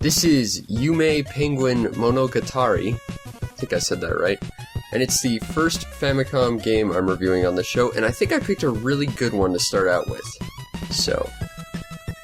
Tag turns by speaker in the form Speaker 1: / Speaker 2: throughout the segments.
Speaker 1: This is Yume Penguin Monogatari. I think I said that right. And it's the first Famicom game I'm reviewing on the show, and I think I picked a really good one to start out with. So,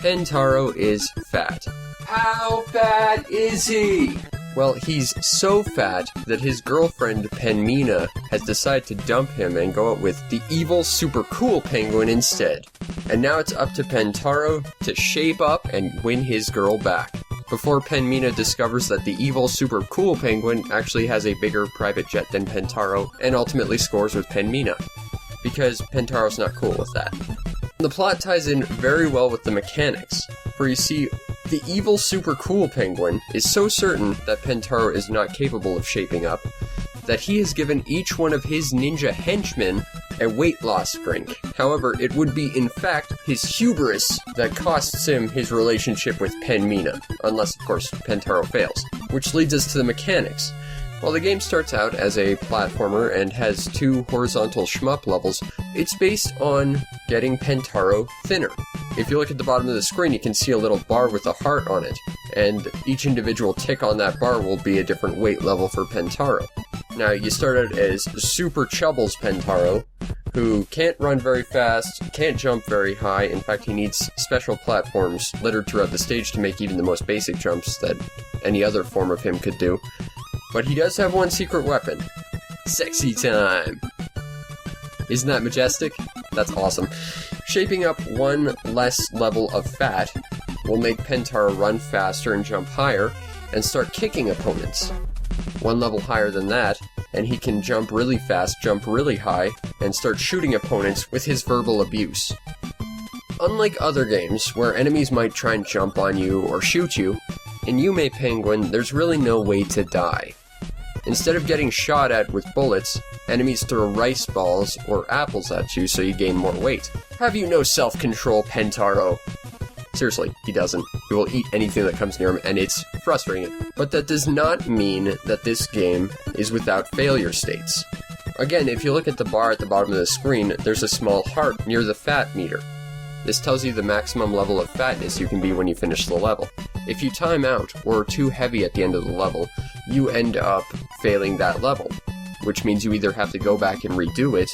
Speaker 1: Pentaro is fat. How fat is he? Well, he's so fat that his girlfriend, Penmina, has decided to dump him and go out with the evil, super cool penguin instead. And now it's up to Pentaro to shape up and win his girl back, before Penmina discovers that the evil, super cool penguin actually has a bigger private jet than Pentaro, and ultimately scores with Penmina, because Pentaro's not cool with that. The plot ties in very well with the mechanics, for you see, the evil, super cool penguin is so certain that Pentaro is not capable of shaping up, that he has given each one of his ninja henchmen a weight loss drink. However, it would be, in fact, his hubris that costs him his relationship with Penmina, unless, of course, Pentaro fails. Which leads us to the mechanics. While the game starts out as a platformer and has 2 horizontal shmup levels, it's based on getting Pentaro thinner. If you look at the bottom of the screen, you can see a little bar with a heart on it, and each individual tick on that bar will be a different weight level for Pentaro. Now, you start out as Super Chubbles Pentaro, who can't run very fast, can't jump very high. In fact, he needs special platforms littered throughout the stage to make even the most basic jumps that any other form of him could do. But he does have one secret weapon. Sexy time! Isn't that majestic? That's awesome. Shaping up one less level of fat will make Pentaro run faster and jump higher, and start kicking opponents. One level higher than that, and he can jump really fast, jump really high, and start shooting opponents with his verbal abuse. Unlike other games, where enemies might try and jump on you or shoot you, in Yume Penguin, there's really no way to die. Instead of getting shot at with bullets, enemies throw rice balls or apples at you so you gain more weight. Have you no self-control, Pentaro? Seriously, he doesn't. He will eat anything that comes near him, and it's frustrating. But that does not mean that this game is without failure states. Again, if you look at the bar at the bottom of the screen, there's a small heart near the fat meter. This tells you the maximum level of fatness you can be when you finish the level. If you time out, or are too heavy at the end of the level, you end up failing that level, which means you either have to go back and redo it,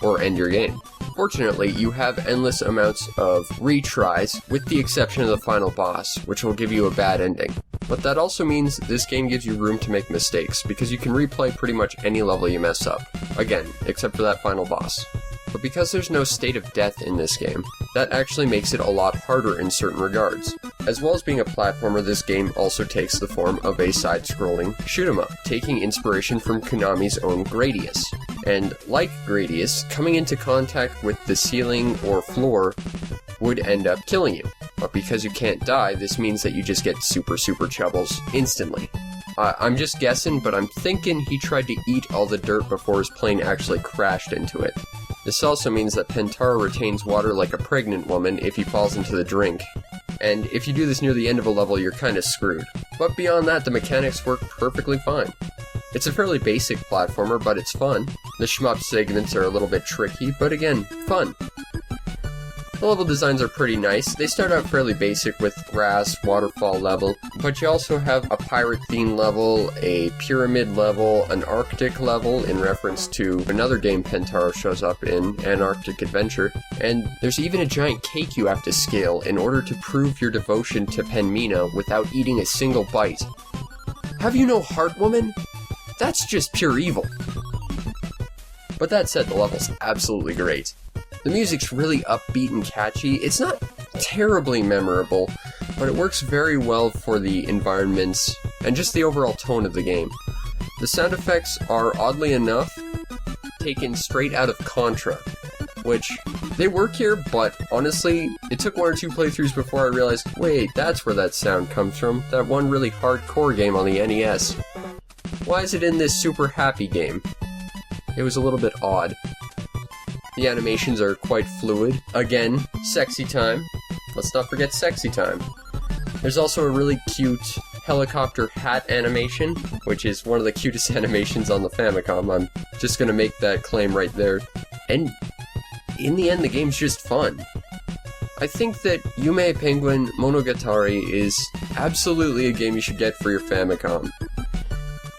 Speaker 1: or end your game. Fortunately, you have endless amounts of retries, with the exception of the final boss, which will give you a bad ending. But that also means this game gives you room to make mistakes, because you can replay pretty much any level you mess up. Again, except for that final boss. But because there's no state of death in this game, that actually makes it a lot harder in certain regards. As well as being a platformer, this game also takes the form of a side-scrolling shoot-'em-up, taking inspiration from Konami's own Gradius. And like Gradius, coming into contact with the ceiling or floor would end up killing you. But because you can't die, this means that you just get super chubbles instantly. I'm just guessing, but I'm thinking he tried to eat all the dirt before his plane actually crashed into it. This also means that Pentaro retains water like a pregnant woman if he falls into the drink. And if you do this near the end of a level, you're kinda screwed. But beyond that, the mechanics work perfectly fine. It's a fairly basic platformer, but it's fun. The shmup segments are a little bit tricky, but again, fun. The level designs are pretty nice. They start out fairly basic with grass, waterfall level, but you also have a pirate theme level, a pyramid level, an Arctic level in reference to another game Pentaro shows up in, An Arctic Adventure, and there's even a giant cake you have to scale in order to prove your devotion to Penmina without eating a single bite. Have you no heart, woman? That's just pure evil. But that said, the level's absolutely great. The music's really upbeat and catchy. It's not terribly memorable, but it works very well for the environments and just the overall tone of the game. The sound effects are, oddly enough, taken straight out of Contra, which, they work here, but honestly, it took 1 or 2 playthroughs before I realized, wait, that's where that sound comes from, that one really hardcore game on the NES. Why is it in this super happy game? It was a little bit odd. The animations are quite fluid. Again, sexy time. Let's not forget sexy time. There's also a really cute helicopter hat animation, which is one of the cutest animations on the Famicom. I'm just gonna make that claim right there. And in the end, the game's just fun. I think that Yume Penguin Monogatari is absolutely a game you should get for your Famicom.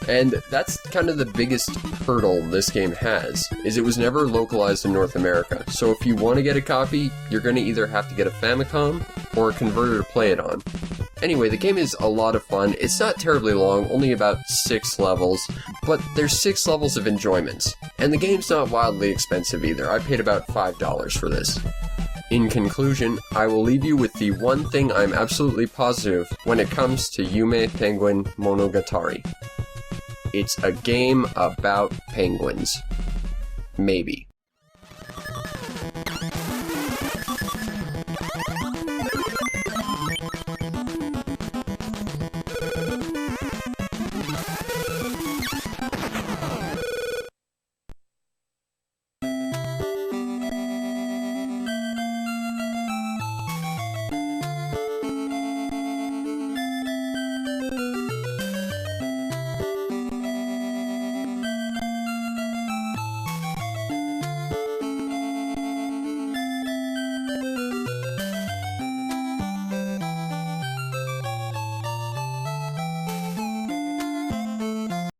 Speaker 1: And that's kind of the biggest hurdle this game has, is it was never localized in North America. So if you want to get a copy, you're going to either have to get a Famicom or a converter to play it on. Anyway, the game is a lot of fun. It's not terribly long, only about 6 levels, but there's 6 levels of enjoyment. And the game's not wildly expensive either. I paid about $5 for this. In conclusion, I will leave you with the one thing I'm absolutely positive when it comes to Yume Penguin Monogatari. It's a game about penguins. Maybe.